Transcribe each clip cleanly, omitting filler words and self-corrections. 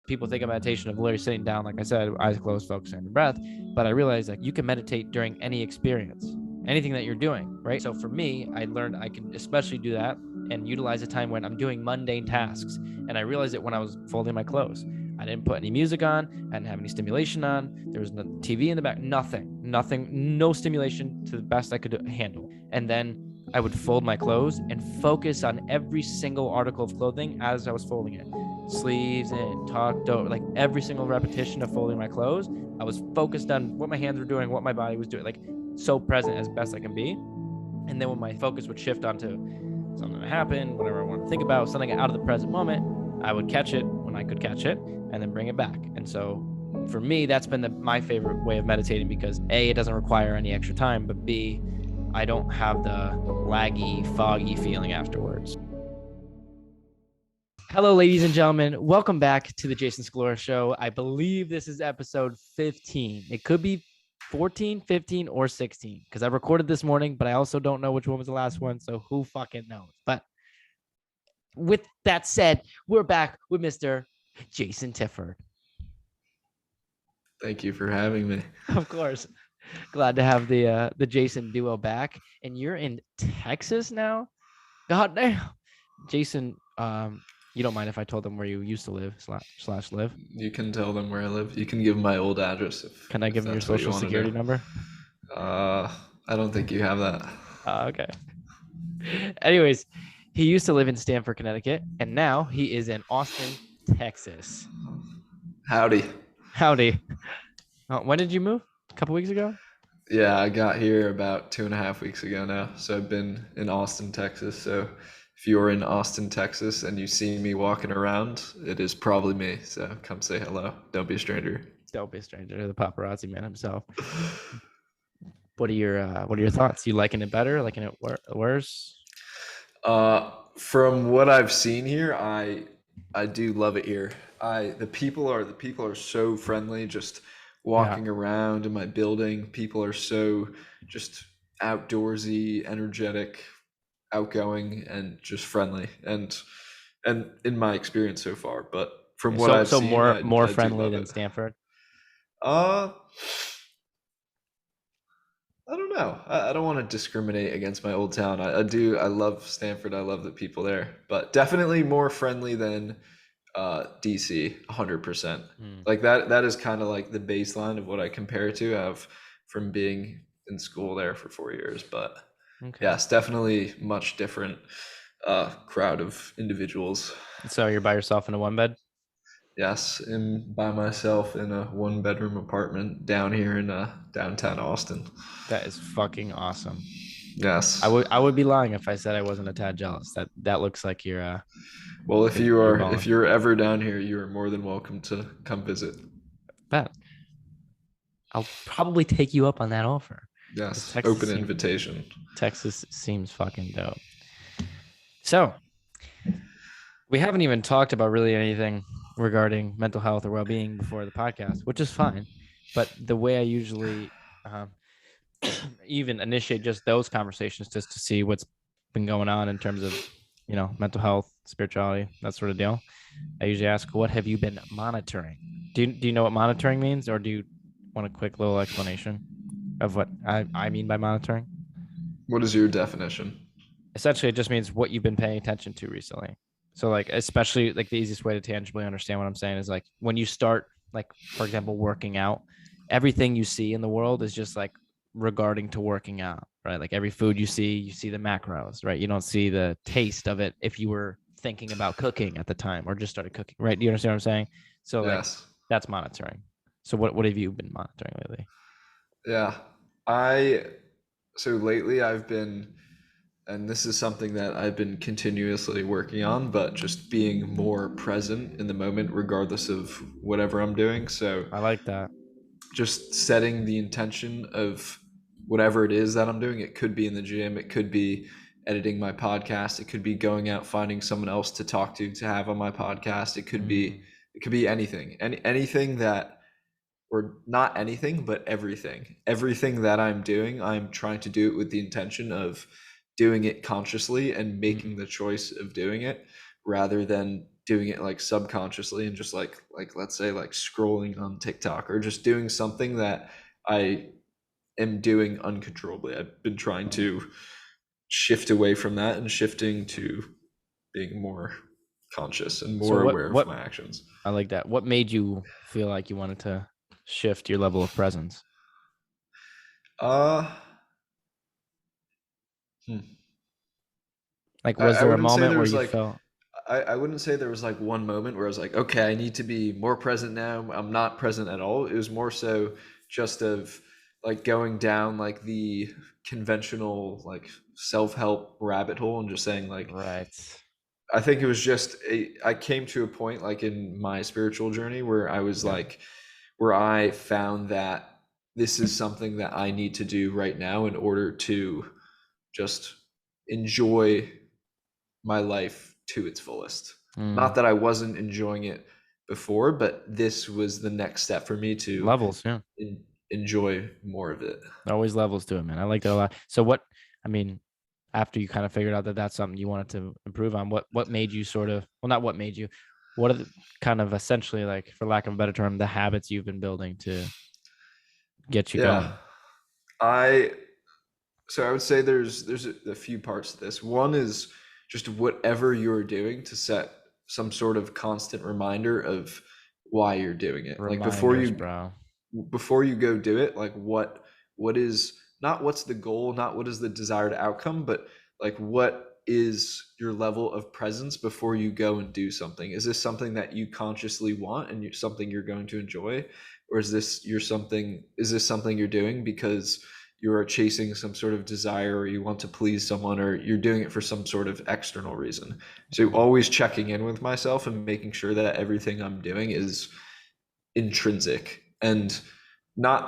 people think of meditation of literally sitting down, like I said, eyes closed, focusing on your breath. But I realized like you can meditate during any experience, anything that you're doing, right? So for me, I learned I can especially do that and utilize the time when I'm doing mundane tasks. And I realized it when I was folding my clothes. I didn't put any music on. I didn't have any stimulation on. There was no TV in the back, nothing, no stimulation to the best I could handle. And then I would fold my clothes and focus on every single article of clothing as I was folding it. Sleeves in, tucked over, like every single repetition of folding my clothes. I was focused on what my hands were doing, what my body was doing, like so present as best I can be. And then when my focus would shift onto something that happened, whatever I want to think about, something out of the present moment, I would catch it when I could catch it and then bring it back. And so for me, that's been my favorite way of meditating because A, it doesn't require any extra time, but B, I don't have the laggy, foggy feeling afterwards. Hello, ladies and gentlemen. Welcome back to the Jason Scalora Show. I believe this is episode 15. It could be 14, 15, or 16 because I recorded this morning, but I also don't know which one was the last one. So who fucking knows? But with that said, we're back with Mr. Jason Tifford. Thank you for having me. Of course. Glad to have the Jason duo back. And you're in Texas now? God damn. Jason, you don't mind if I told them where you used to live slash live? You can tell them where I live. You can give them my old address. Can I give them your social security number? I don't think you have that. Okay. Anyways, he used to live in Stamford, Connecticut, and now he is in Austin, Texas. Howdy. When did you move? A couple weeks ago? Yeah, I got here about 2.5 weeks ago now. So I've been in Austin, Texas. So if you're in Austin, Texas, and you see me walking around, it is probably me. So come say hello. Don't be a stranger. Don't be a stranger to the paparazzi man himself. What are your thoughts? You liking it better? Liking it worse? From what I've seen here, I do love it here. The people are so friendly. Just walking around in my building, people are so just outdoorsy, energetic, outgoing, and just friendly. And in my experience so far, but from what I've seen, more friendly than Stanford. I don't know. I don't want to discriminate against my old town. I love Stanford. I love the people there, but definitely more friendly than DC, 100%. Like that is kind of like the baseline of what I compare it to. Have from being in school there for 4 years, but yes, definitely much different crowd of individuals. So you're by yourself in a one bed? Yes, I'm by myself in a 1-bedroom apartment down here in downtown Austin. That is fucking awesome. Yes. I would be lying if I said I wasn't a tad jealous. That looks like you're well, if you're ever down here, you are more than welcome to come visit. Bet. I'll probably take you up on that offer. Yes, open invitation. Texas seems fucking dope. So, we haven't even talked about really anything regarding mental health or well-being before the podcast, which is fine. But the way I usually even initiate just those conversations just to see what's been going on in terms of, mental health, spirituality, that sort of deal. I usually ask, what have you been monitoring? Do you know what monitoring means, or do you want a quick little explanation of what I mean by monitoring? What is your definition? Essentially, it just means what you've been paying attention to recently. So like, especially like the easiest way to tangibly understand what I'm saying is like when you start, like, for example, working out, everything you see in the world is just like regarding to working out, right? Like every food you see the macros, right? You don't see the taste of it if you were thinking about cooking at the time or just started cooking, right? Do you understand what I'm saying? So like, that's monitoring. So what have you been monitoring lately? Yeah, so lately I've been, and this is something that I've been continuously working on, but just being more present in the moment, regardless of whatever I'm doing. So I like that. Just setting the intention of whatever it is that I'm doing. It could be in the gym. It could be editing my podcast. It could be going out, finding someone else to talk to have on my podcast. It could be anything, anything that, or not anything, but everything that I'm doing, I'm trying to do it with the intention of doing it consciously and making the choice of doing it rather than doing it like subconsciously and just like let's say like scrolling on TikTok or just doing something that I am doing uncontrollably. I've been trying to shift away from that and shifting to being more conscious and So more aware of my actions. I like that. What made you feel like you wanted to shift your level of presence? Uh, Like, was I there a wouldn't say moment there where was you like felt I wouldn't say there was like one moment where I was like, okay, I need to be more present now. I'm not present at all. It was more so just of like going down like the conventional like self-help rabbit hole and just saying like right? I think it was just I came to a point like in my spiritual journey where I was Yeah. like where I found that this is something that I need to do right now in order to just enjoy my life to its fullest. Not that I wasn't enjoying it before, but this was the next step for me to Levels, yeah. enjoy more of it. Always levels to it, man. I like that a lot. So I mean, after you kind of figured out that that's something you wanted to improve on, what made you sort of, well, not what made you, what are the kind of essentially, like, for lack of a better term, the habits you've been building to get you Yeah. going? I So I would say there's a few parts to this. One is just whatever you're doing to set some sort of constant reminder of why you're doing it. Like Reminders, bro. before you go do it, like what is not what's the goal, not what is the desired outcome, but like what is your level of presence before you go and do something? Is this something that you consciously want and something you're going to enjoy, or is this something you're doing because you are chasing some sort of desire or you want to please someone or you're doing it for some sort of external reason? So always checking in with myself and making sure that everything I'm doing is intrinsic and not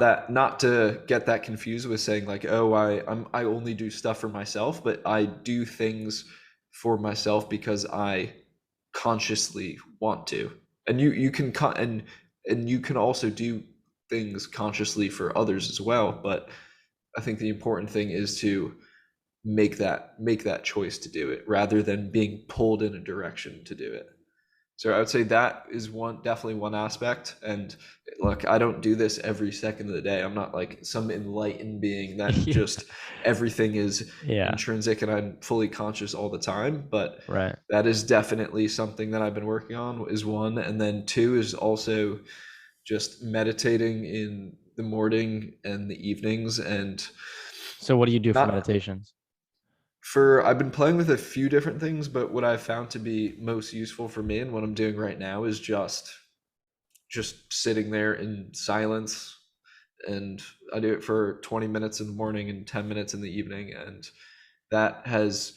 to get that confused with saying like, oh, I only do stuff for myself, but I do things for myself because I consciously want to. And you can and you can also do things consciously for others as well, but I think the important thing is to make that choice to do it rather than being pulled in a direction to do it. So I would say that is definitely one aspect. And look, I don't do this every second of the day. I'm not like some enlightened being that just everything is intrinsic and I'm fully conscious all the time. But Right. that is definitely something that I've been working on is one. And then two is also just meditating in the morning and the evenings. And So what do you do for meditations? I've been playing with a few different things, but what I've found to be most useful for me and what I'm doing right now is just sitting there in silence. And I do it for 20 minutes in the morning and 10 minutes in the evening. And that has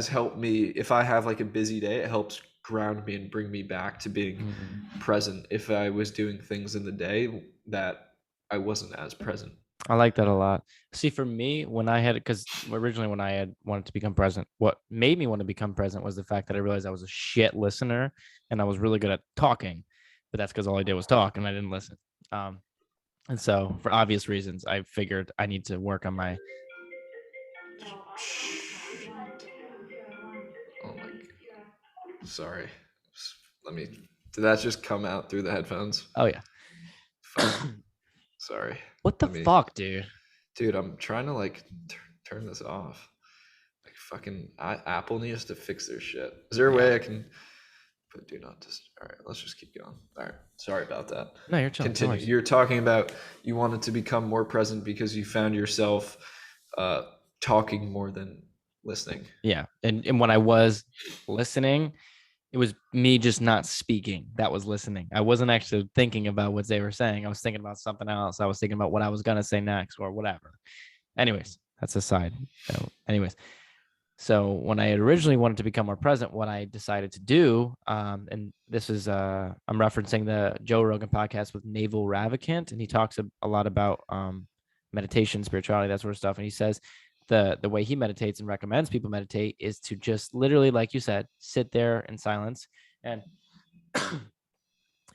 helped me. If I have like a busy day, it helps ground me and bring me back to being present. If I was doing things in the day that I wasn't as present. I like that a lot. See, for me, because originally when I had wanted to become present, what made me want to become present was the fact that I realized I was a shit listener and I was really good at talking, but that's because all I did was talk and I didn't listen. And so for obvious reasons, I figured I need to work on my. Oh my God. Sorry. Did that just come out through the headphones? Oh yeah. Fuck. Sorry. What the fuck, dude? Dude, I'm trying to like turn this off. Like fucking Apple needs to fix their shit. Is there a way I can put do not disturb? All right, let's just keep going. All right, sorry about that. No, you're chilling. Continue. You're talking about you wanted to become more present because you found yourself talking more than listening. Yeah, and when I was listening, it was me just not speaking. That was listening. I wasn't actually thinking about what they were saying. I was thinking about something else. I was thinking about what I was gonna say next or whatever. Anyways, that's aside. Anyways, so when I originally wanted to become more present, what I decided to do, and this is I'm referencing the Joe Rogan podcast with Naval Ravikant, and he talks a lot about meditation, spirituality, that sort of stuff. And he says the way he meditates and recommends people meditate is to just literally, like you said, sit there in silence and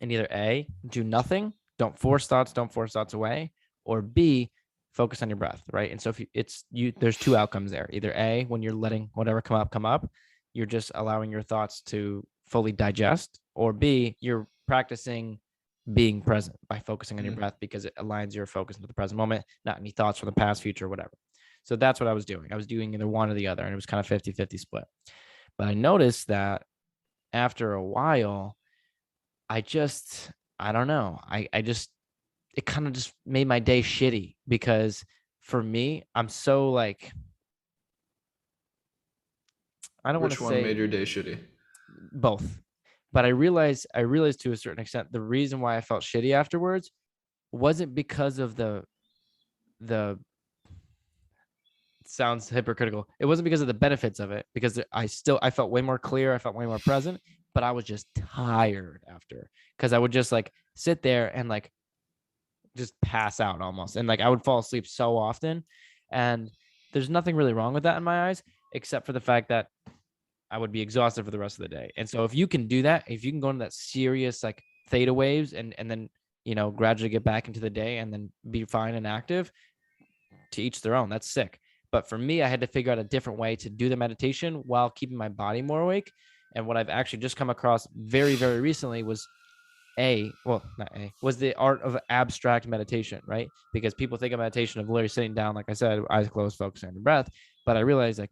either A, do nothing, don't force thoughts away, or B, focus on your breath, right? And so if there's two outcomes there. Either A, when you're letting whatever come up, you're just allowing your thoughts to fully digest, or B, you're practicing being present by focusing on your breath because it aligns your focus into the present moment, not any thoughts from the past, future, whatever. So that's what I was doing. I was doing either one or the other, and it was kind of 50-50 split. But I noticed that after a while, I don't know. I just, it kind of just made my day shitty because for me, I'm so like, I don't want to Which one say made your day shitty? both, but I realized to a certain extent the reason why I felt shitty afterwards wasn't because of the sounds hypocritical. It wasn't because of the benefits of it, because I felt way more clear, I felt way more present, but I was just tired after, because I would just like sit there and like just pass out almost, and like I would fall asleep so often, and there's nothing really wrong with that in my eyes, except for the fact that I would be exhausted for the rest of the day. And so if you can do that, if you can go into that serious like theta waves and then gradually get back into the day and then be fine and active, to each their own. That's sick. But for me, I had to figure out a different way to do the meditation while keeping my body more awake. And what I've actually just come across very, very recently was was the art of abstract meditation, right? Because people think of meditation of literally sitting down, like I said, eyes closed, focusing on your breath. But I realized like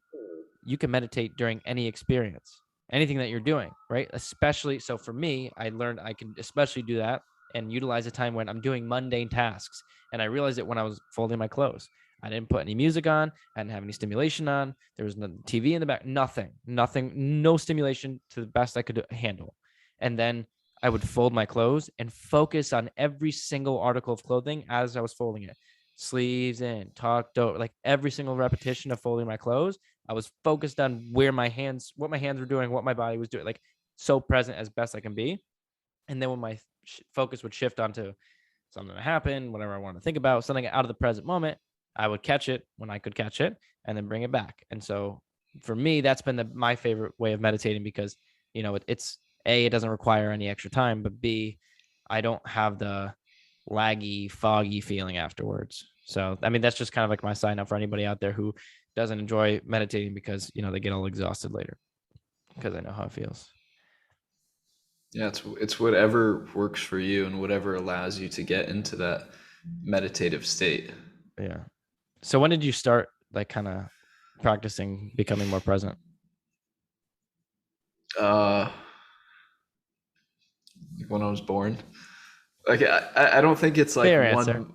you can meditate during any experience, anything that you're doing, right? Especially, so for me, I learned I can especially do that and utilize the time when I'm doing mundane tasks. And I realized it when I was folding my clothes. I didn't put any music on. I didn't have any stimulation on. There was no TV in the back, nothing, no stimulation to the best I could handle. And then I would fold my clothes and focus on every single article of clothing as I was folding it. Sleeves in, tucked over, like every single repetition of folding my clothes. I was focused on what my hands were doing, what my body was doing, like so present as best I can be. And then when my focus would shift onto something that happened, whatever I wanted to think about, something out of the present moment, I would catch it when I could catch it and then bring it back. And so for me, that's been my favorite way of meditating because, it's A, it doesn't require any extra time, but B, I don't have the laggy, foggy feeling afterwards. So, I mean, that's just kind of like my sign up for anybody out there who doesn't enjoy meditating because, they get all exhausted later, because I know how it feels. Yeah, it's whatever works for you and whatever allows you to get into that meditative state. Yeah. So when did you start like kind of practicing becoming more present? Uh, when I was born. Like I don't think it's like Fair answer. one.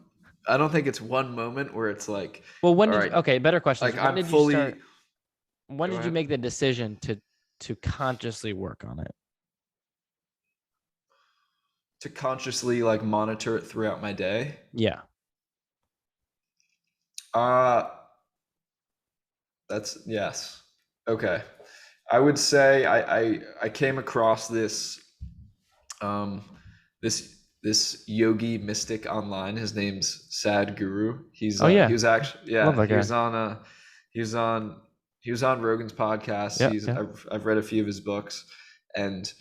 I don't think it's one moment where it's like, Well, all right, okay, better question is like when I'm did you fully. start, when Go did you ahead. make the decision to consciously work on it? To consciously like monitor it throughout my day. Yeah. Uh that's yes. Okay. I would say I came across um this yogi mystic online. His name's Sad Guru. Oh He yeah. was actually, Love yeah, that guy. he was on he was on Rogan's podcast. Yeah, yeah. I've read a few of his books, and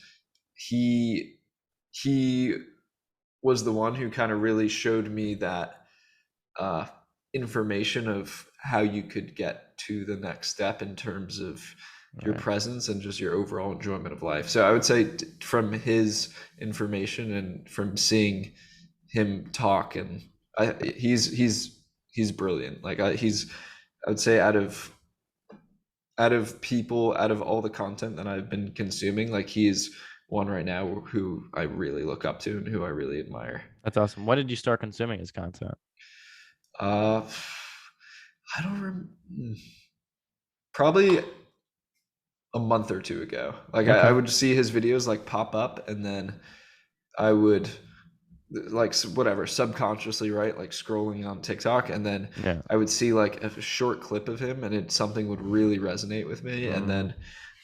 he he was the one who kind of really showed me that uh, information of how you could get to the next step in terms of your Right. presence and just your overall enjoyment of life. So I would say from his information and from seeing him talk, and he's brilliant. Like I would say out of all the content that I've been consuming, like he's one right now who I really look up to and who I really admire. That's awesome. When did you start consuming his content? Uh, I don't remember. Probably a month or two ago. Like I Okay. would see his videos like pop up, and then I would like whatever subconsciously, right, like scrolling on TikTok, and then Yeah. I would see like a short clip of him, and something would really resonate with me, and Mm, then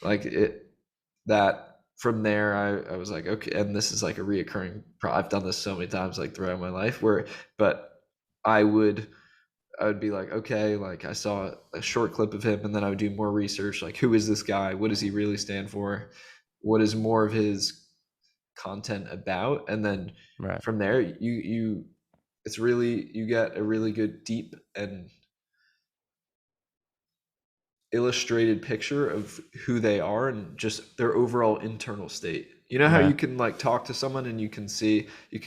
like it that from there I was like, okay, and this is like a reoccurring. I've done this so many times like throughout my life but I would I would be like, okay, like I saw a short clip of him, and then I would do more research, like who is this guy? What does he really stand for? What is more of his content about? And then right. from there, it's really, you get a really good deep and illustrated picture of who they are and just their overall internal state. You know how Right. you can like talk to someone and you can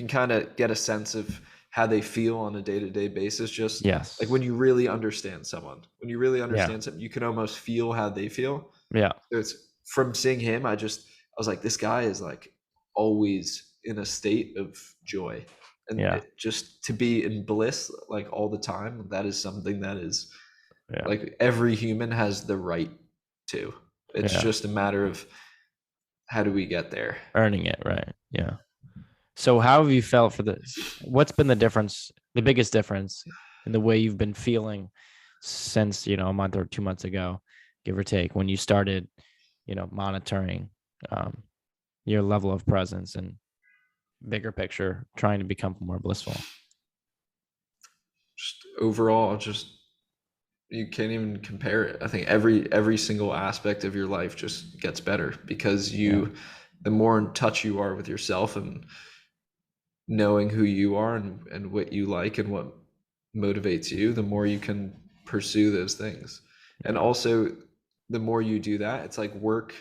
kind of get a sense of how they feel on a day-to-day basis, just like Yes. when you really understand someone. When you really Yeah. understand something, you can almost feel how they feel. Yeah. So it's from seeing him, I was like, this guy is like always in a state of joy. And Yeah. it, just to be in bliss like all the time, that is something that is Yeah. like every human has the right to. It's Yeah. just a matter of how do we get there. Earning it. Right. Yeah. So how have you felt for this? What's been the difference, the biggest difference in the way you've been feeling since, a month or 2 months ago, give or take, when you started, monitoring um, your level of presence and bigger picture, trying to become more blissful? Just overall, just you can't even compare it. I think every single aspect of your life just gets better because Yeah. the more in touch you are with yourself and knowing who you are and what you like and what motivates you, the more you can pursue those things. And Yeah. also the more you do that, it's like work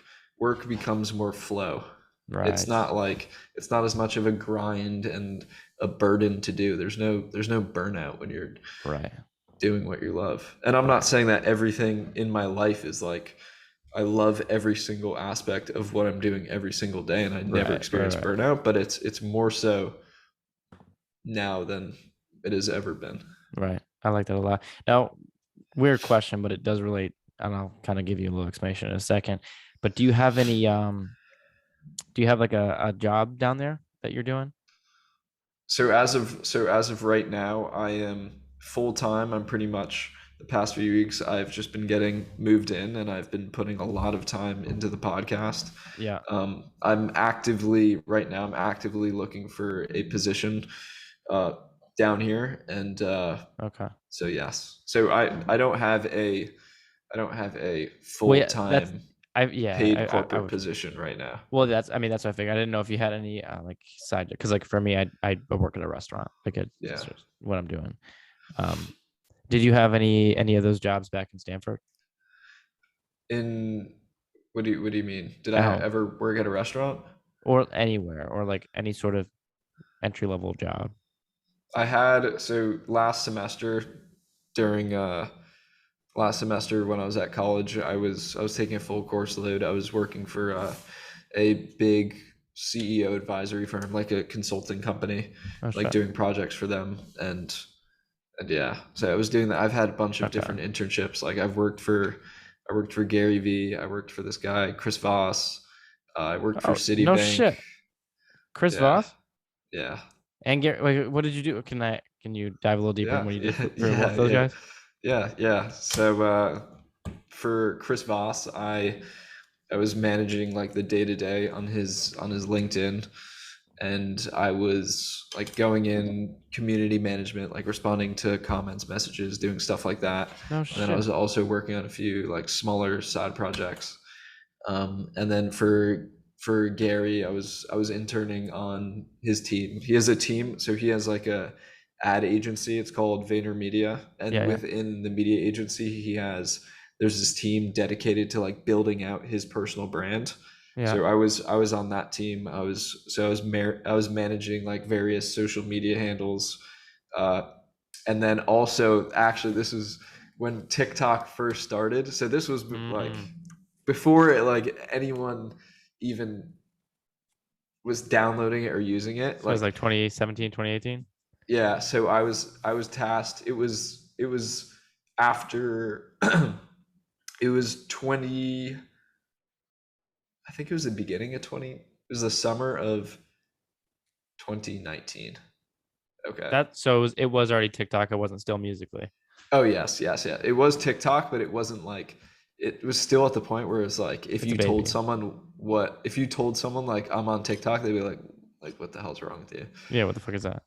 becomes more flow. It's Right. not like it's not as much of a grind and a burden to do. There's no burnout when you're Right. doing what you love. And I'm not Right. saying that everything in my life is like I love every single aspect of what I'm doing every single day and I never Right. Right. experience Right. burnout, but it's more so now than it has ever been. Right. I like that a lot. Now, weird question, but it does relate, and I'll kind of give you a little explanation in a second. But do you have like a job down there that you're doing? So as of right now, I am full time. I'm pretty much the past few weeks I've just been getting moved in and I've been putting a lot of time into the podcast. Yeah. I'm actively looking for a position uh, down here, and Okay. so yes. So I don't have a Well, full yeah, that's time I yeah, paid I corporate would. position right now. Well, that's what I figured. I didn't know if you had any like side, because like for me, I work at a restaurant. Like that's Yeah. just what I'm doing. Um, did you have any of those jobs back in Stanford? In what do you mean? Did I Oh, ever work at a restaurant? or anywhere, or like any sort of entry level job? I had so during last semester when I was at college, I was taking a full course load. I was working for a big CEO advisory firm, like a consulting company, Oh like shit. doing projects for them, and yeah. So I was doing that. I've had a bunch of Okay. different internships. Like I worked for Gary Vee. I worked for this guy Chris Voss. I worked for Oh no Citibank. shit. Chris Yeah, Voss yeah. and Gary. Like, what did you do? Can you dive a little deeper in Yeah, what you did yeah, for both yeah, those yeah, guys? yeah. So for Chris Voss, I was managing like the day to day on his LinkedIn, and I was like going in community management, like responding to comments, messages, doing stuff like that. No And then I shit. was also working on a few like smaller side projects. And then for Gary, I was interning on his team. He has a team, so he has like a ad agency. It's called VaynerMedia, and Yeah, yeah, within the media agency, there's this team dedicated to like building out his personal brand. yeah. So I was on that team. I was managing like various social media handles, uh, and then also actually this was when TikTok first started. So this was like Mm. before like anyone even was downloading it or using it. So it was like Like 2017, 2018. yeah, so I was tasked. It was after it was 20, I think it was the beginning of 20, it was the summer of 2019. Okay. It was already TikTok. It wasn't still musically. Oh yes, yes, yeah. It was TikTok, but it wasn't like it was still at the point where it's like It's a baby. if you told someone like I'm on TikTok, they'd be like what the hell's wrong with you? Yeah, what the fuck is that?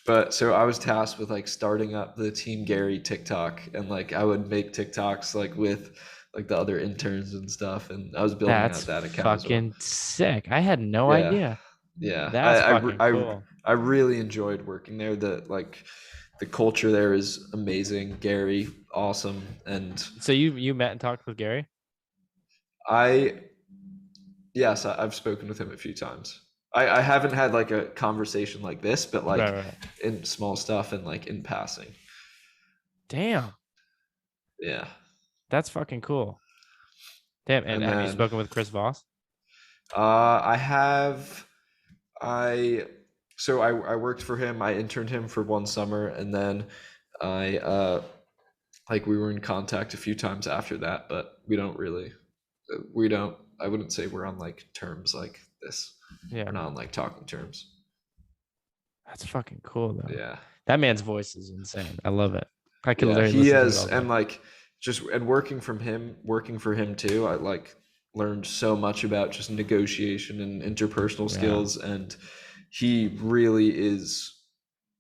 But so I was tasked with like starting up the Team Gary TikTok and like I would make TikToks like with like the other interns and stuff and I was building That's out that account as well. fucking sick. I had no Yeah. idea. Yeah. That's fucking cool. I really enjoyed working there. The culture there is amazing. Gary, awesome. And So you met and talked with Gary? I, yes, I've spoken with him a few times. I haven't had like a conversation like this, but like Right. in small stuff and like in passing. Damn, Yeah. that's fucking cool. Damn, and And have you then spoken with Chris Voss? I have, I, so I worked for him. I interned him for one summer, and then I, like we were in contact a few times after that, but we don't, I wouldn't say we're on like terms like this. Yeah, We're not on like talking terms. that's fucking cool though. Yeah. That man's voice is insane. I love it. I could Yeah. literally He listen to it has, all day. and like just, and working for him too, I like learned so much about just negotiation and interpersonal Yeah. skills. And he really is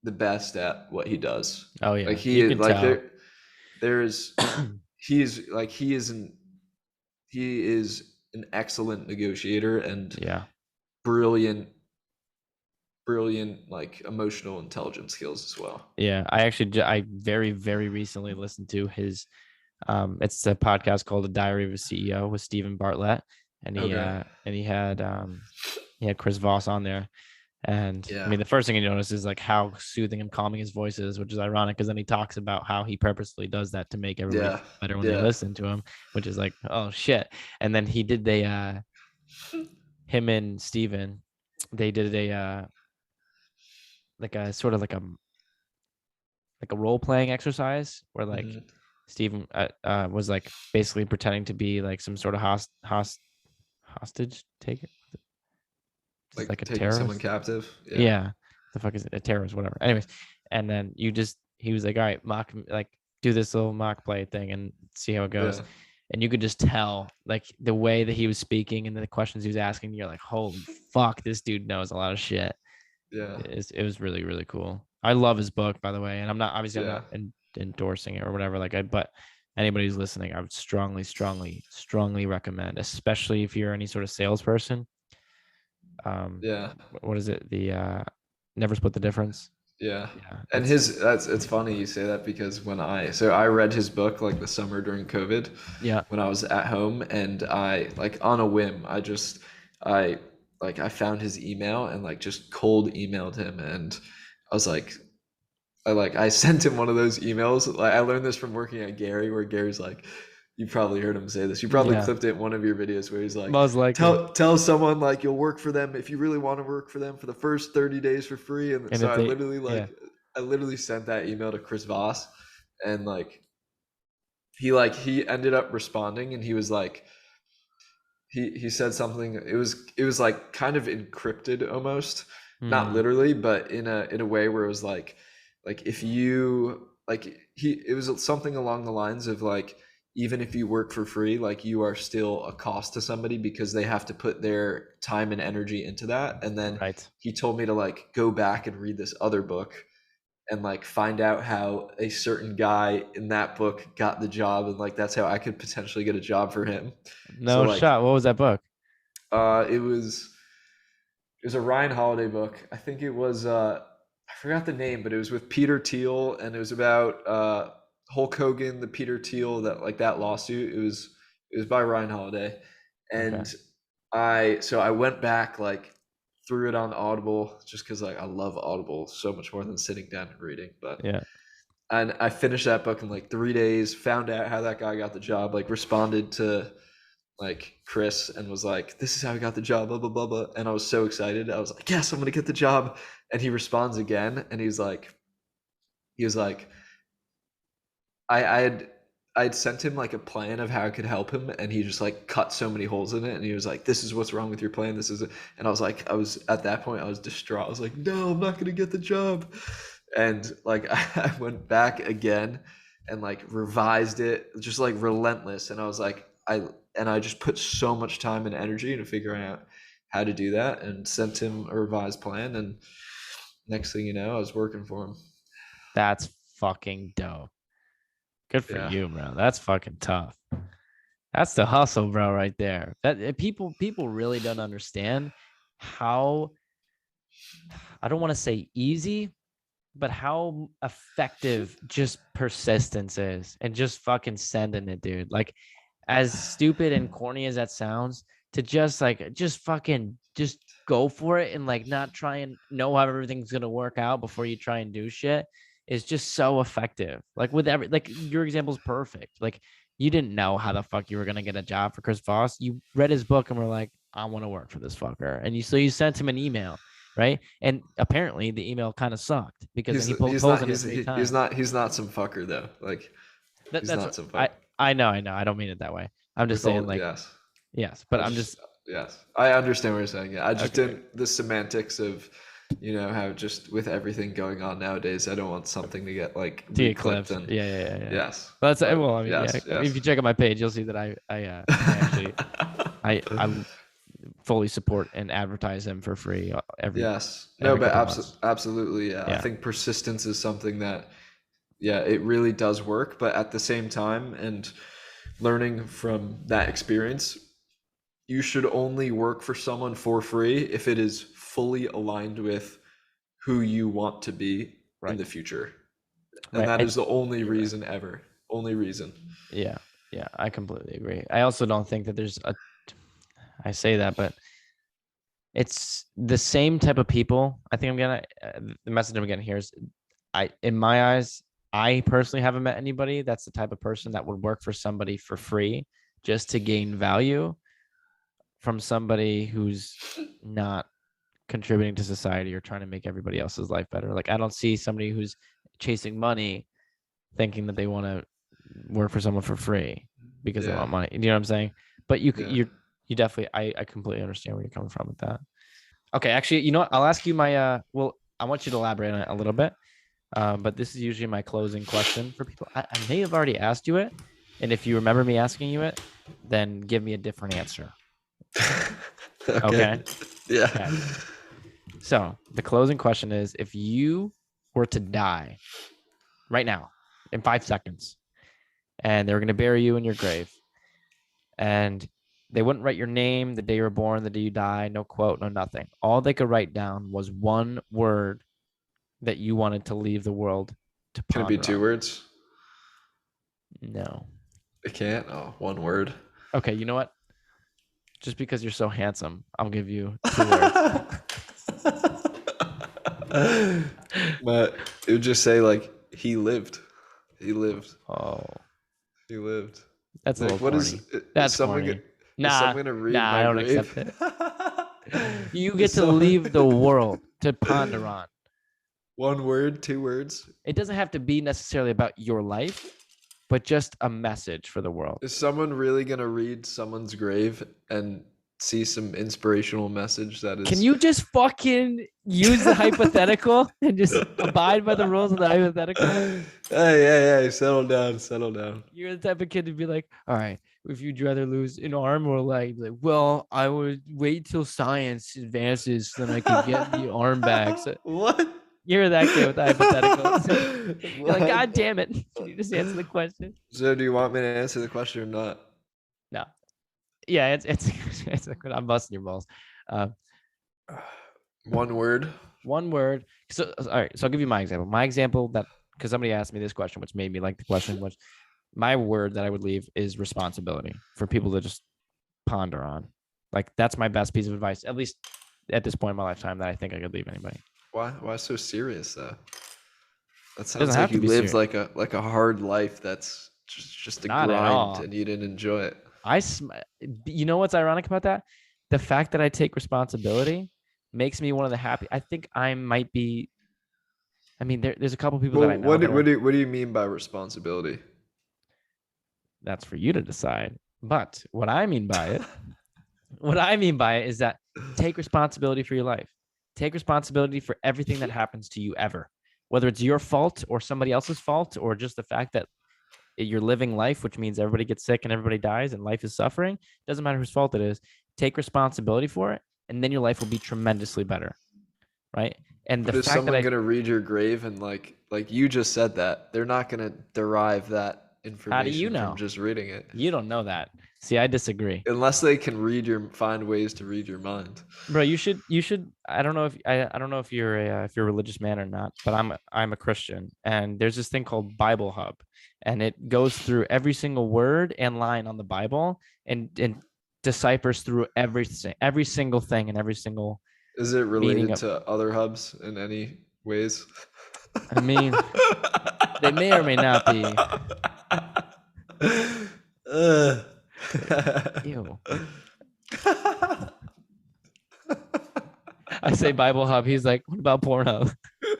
the best at what he does. Oh Like yeah, he you is could like tell. there's he's like he is an excellent negotiator and Yeah. brilliant brilliant like emotional intelligence skills as well. Yeah. I very, very recently listened to his it's a podcast called The Diary of a CEO with Stephen Bartlett. And Okay. he had Chris Voss on there. And I Yeah. mean, the first thing you notice is like how soothing and calming his voice is, which is ironic because then he talks about how he purposely does that to make everybody Yeah. feel better when they Yeah. listen to him, which is like, oh shit. And then he did him and Steven, they did like a sort of like a role playing exercise where like Hmm. Steven was like basically pretending to be like some sort of hostage taker, just Like like a taking someone terrorist. captive. Yeah. Yeah, the fuck is it? A terrorist, whatever. Anyways, and then he was like, all right, like do this little mock play thing and see how it goes. Yeah. And you could just tell like the way that he was speaking and the questions he was asking, you're like, holy fuck, this dude knows a lot of shit. Yeah. It was really, really cool. I love his book, by the way. And I'm Yeah. not endorsing it or whatever. But anybody who's listening, I would strongly, strongly, strongly recommend, especially if you're any sort of salesperson. Yeah. What is it? The Never Split the Difference. Yeah. Yeah, And it's his that's it's funny you say that because I read his book like the summer during COVID yeah, when I was at home and I like on a whim I I found his email and like just cold emailed him and I was like I sent him one of those emails. Like I learned this from working at Gary where Gary's like you probably heard him say this. You probably yeah, clipped it in one of your videos where he's like, most likely. tell someone like you'll work for them if you really want to work for them for the first 30 days for free. And And so if they, yeah, I literally sent that email to Chris Voss and he ended up responding and he was like he said something it was like kind of encrypted almost, not mm, literally but in a way where it was like if you like he it was something along the lines of like even if you work for free like you are still a cost to somebody because they have to put their time and energy into that. And then right. he told me to like go back and read this other book and like find out how a certain guy in that book got the job and like that's how I could potentially get a job for him. So No like shot. What was that book? it was a Ryan Holiday book. I think it was I forgot the name, but it was with Peter Thiel and it was about Hulk Hogan, the Peter Thiel that like that lawsuit. It was by Ryan Holiday. Okay. And I went back like threw it on Audible just because like I love Audible so much more than sitting down and reading. But Yeah. and I finished that book in like 3 days, found out how that guy got the job, like responded to like Chris and was like, "This is how I got the job," blah blah blah blah. And I was so excited. I was like, "Yes, I'm gonna get the job." And he responds again, and he was like, I had I'd sent him like a plan of how I could help him, and he just like cut so many holes in it. And he was like, "This is what's wrong with your plan. This is," and I was like, I was at that point, I was distraught. I was like, "No, I'm not gonna get the job." And like I went back again and like revised it, just like relentless. And I was like, I just put so much time and energy into figuring out how to do that, and sent him a revised plan. And next thing you know, I was working for him. That's fucking dope. Good for Yeah, you, bro. That's fucking tough. That's the hustle, bro, right there. That people really don't understand how I don't want to say easy, but how effective just persistence is, and just fucking sending it, dude. Like, as stupid and corny as that sounds, to just fucking just go for it, and like not try and know how everything's gonna work out before you try and do shit is just so effective. Like with every, like your example is perfect. Like, you didn't know how the fuck you were gonna get a job for Chris Voss. You read his book and were like, I want to work for this fucker. And you sent him an email, right? And apparently the email kind of sucked, because then he poked holes in it 3 times. He's not some fucker though. Like he's That's not what some fuck. I know. I don't mean it that way. I'm just With saying, all like, yes. yes, but I'm just yes. I understand what you're saying. Yeah, I just okay. didn't the semantics of, you know, how just with everything going on nowadays, I don't want something to get like To get reclipped clips. and Yeah. yes. Well, that's But well. I mean, yes, yeah. I mean, yes. if you check out my page, you'll see that I actually I fully support and advertise him for free Yes. No, every but couple months. absolutely, yeah. I Yeah. think persistence is something that, yeah, it really does work, but at the same time, and learning from that experience, you should only work for someone for free if it is fully aligned with who you want to be in Right. the future. And Right. that is the only You're right. reason ever. Only reason. Yeah. Yeah. I completely agree. I also don't think that I say that, but it's the same type of people. I think the message I'm getting here is, in my eyes, I personally haven't met anybody that's the type of person that would work for somebody for free just to gain value from somebody who's not contributing to society or trying to make everybody else's life better. Like, I don't see somebody who's chasing money thinking that they want to work for someone for free because they Yeah. want money. You know what I'm saying? But Yeah. you definitely, I completely understand where you're coming from with that. Okay, actually, you know what? I'll ask you my well, I want you to elaborate on it a little bit. But this is usually my closing question for people. I may have already asked you it, and if you remember me asking you it, then give me a different answer. Okay. Yeah. Okay. So the closing question is: if you were to die right now in 5 seconds, and they were going to bury you in your grave, and they wouldn't write your name, the day you were born, the day you die, no quote, no nothing. All they could write down was one word that you wanted to leave the world to Can it be ponder 2 on. words? No. It can't. Oh, 1 word. Okay, you know what? Just because you're so handsome, I'll give you 2 words. But it would just say like he lived. He lived. Oh, He lived. that's a Like little what corny. is That's someone corny. is Nah, someone gonna read nah, I my don't grave? accept it. You get Is to someone leave the world to ponder on. 1 word, 2 words? It doesn't have to be necessarily about your life, but just a message for the world. Is someone really gonna read someone's grave and see some inspirational message that Can is you just fucking use the hypothetical and just abide by the rules of the hypothetical? Hey, settle down, settle down. You're the type of kid to be like, all right, if you'd rather lose an arm or a leg, like, well, I would wait till science advances so then I could get the arm back. So What? you're that kid with the hypothetical. You're like, What? God damn it. Can you just answer the question? So do you want me to answer the question or not? No. Yeah, it's I'm busting your balls. Uh, 1 word. one word. So all right, so I'll give you my example. My example that, because somebody asked me this question, which made me like the question, which my word that I would leave is responsibility for people to just ponder on. Like, that's my best piece of advice, at least at this point in my lifetime, that I think I could leave anybody. Why so serious though? That It doesn't sounds have like to you be lived serious. like a hard life that's just a Not at grind all. and you didn't enjoy it. You know what's ironic about that? The fact that I take responsibility makes me one of the happy. I think I might be. I mean, there's a couple people that Well, I know that are. what do you mean by responsibility? That's for you to decide. But what I mean by it, what I mean by it is that take responsibility for your life. Take responsibility for everything that happens to you ever, whether it's your fault or somebody else's fault, or just the fact that you're living life, which means everybody gets sick and everybody dies and life is suffering. Doesn't matter whose fault it is. Take responsibility for it, and then your life will be tremendously better, right? And the But is fact that someone gonna read your grave and like you just said that they're not gonna derive that How do you information from know? just reading it. You don't know that. See, I disagree. Unless they can find ways to read your mind. Bro, you should I don't know if I don't know if you're a religious man or not, but I'm a Christian, and there's this thing called Bible Hub, and it goes through every single word and line on the Bible and deciphers through every single thing and every single Is it meaning related of. to other hubs in any ways? I mean, they may or may not be. Ew. I say Bible Hub. He's like, what about Pornhub?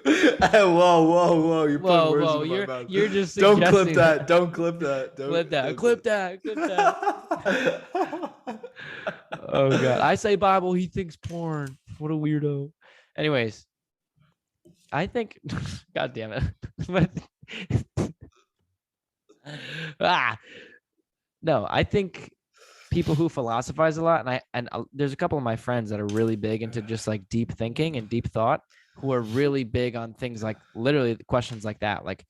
Whoa! You're putting words Whoa. into my mouth. You're just Don't clip suggesting that. Don't clip that. Clip that. Don't Clip that. Clip that. Oh god. I say Bible, he thinks porn. What a weirdo. Anyways, I think god damn it. No, I think people who philosophize a lot, and there's a couple of my friends that are really big into just like deep thinking and deep thought, who are really big on things like literally questions like that. Like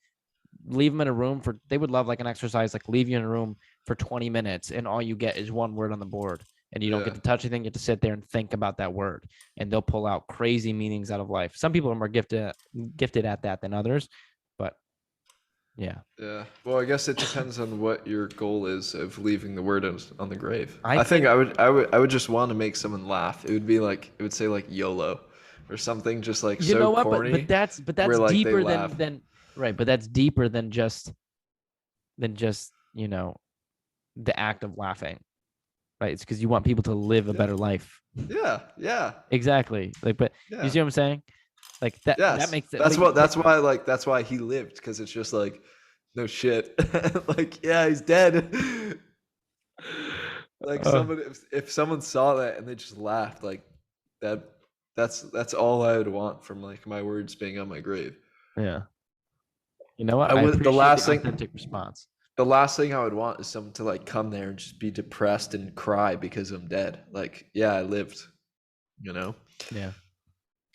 leave them in a room for, they would love like an exercise, like leave you in a room for 20 minutes and all you get is one word on the board and you don't get to touch anything. You get to sit there and think about that word, and they'll pull out crazy meanings out of life. Some people are more gifted at that than others, but yeah. Well, I guess it depends on what your goal is of leaving the word on the grave. I think I would just want to make someone laugh. It would say like YOLO or something, just like you know what, corny. but that's where, like, deeper than right, but that's deeper than just the act of laughing, right? It's because you want people to live a better life. Yeah. Exactly. Like, but you see what I'm saying? Like that. Yes. That makes it. That's why he lived, because it's just like, no shit. Like, yeah, he's dead. Like somebody, if someone saw that and they just laughed, like that's all I would want from like my words being on my grave. Yeah. You know what? I appreciate the authentic response. The last thing I would want is someone to like come there and just be depressed and cry because I'm dead. Like, yeah, I lived, you know? Yeah.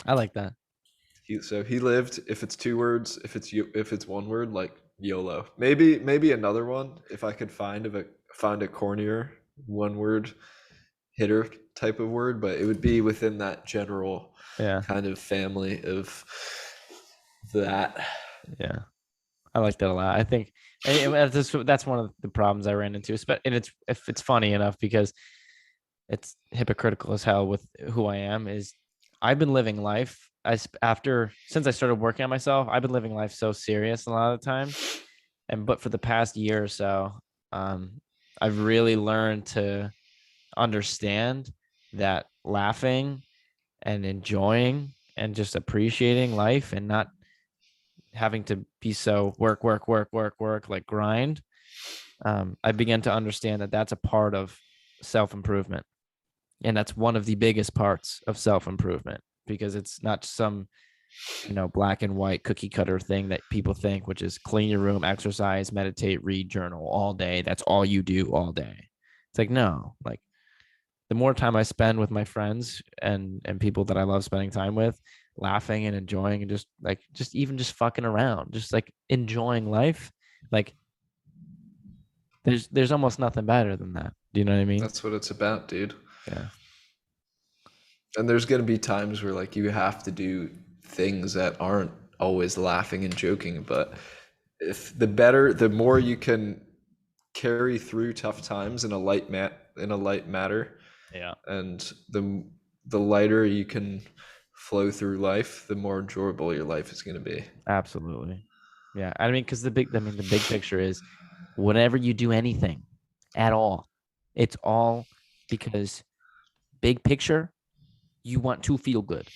I like that. He lived. If it's 2 words, if it's 1 word, like YOLO. Maybe another one if I could find a cornier 1 word hitter type of word, but it would be within that general kind of family of that. Yeah. I like that a lot. I think that's one of the problems I ran into, and it's funny enough because it's hypocritical as hell with who I am. Is I've been living life since I started working on myself. I've been living life so serious a lot of the time, but for the past year or so, I've really learned to understand that laughing and enjoying and just appreciating life and not having to be so work, like grind. I began to understand that that's a part of self-improvement. And that's one of the biggest parts of self-improvement, because it's not some, black and white cookie cutter thing that people think, which is clean your room, exercise, meditate, read, journal all day. That's all you do all day. It's like, no, like the more time I spend with my friends and people that I love spending time with, laughing and enjoying and just fucking around, just like enjoying life. Like there's almost nothing better than that. Do you know what I mean? That's what it's about, dude. Yeah. And there's going to be times where like you have to do things that aren't always laughing and joking, but if the more you can carry through tough times in a light matter, and the lighter you can flow through life, the more enjoyable your life is going to be. Absolutely. Yeah. I mean, because the big picture is whenever you do anything at all, it's all because big picture, you want to feel good.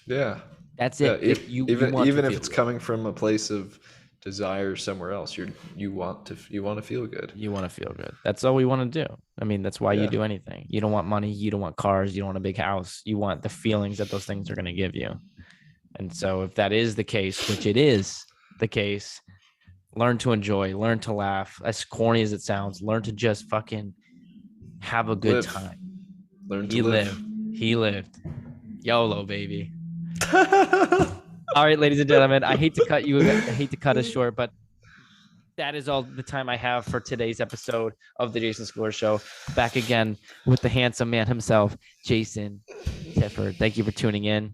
Yeah. That's it. Even if it's coming from a place of desire somewhere else, you want to feel good. You want to feel good. That's all we want to do. I mean, that's why you do anything. You don't want money, you don't want cars, you don't want a big house. You want the feelings that those things are going to give you. And so if that is the case, which it is the case, learn to enjoy, learn to laugh. As corny as it sounds, learn to just fucking have a good time. Learn to live. He lived. YOLO, baby. All right, ladies and gentlemen, I hate to cut us short, but that is all the time I have for today's episode of the Jason Scalora Show. Back again with the handsome man himself, Jason Tifford. Thank you for tuning in.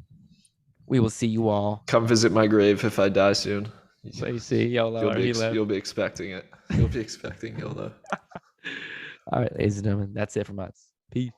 We will see you all. Come visit my grave if I die soon. So you see YOLO. You'll be expecting it. You'll be expecting YOLO. All right, ladies and gentlemen, that's it from us. Peace.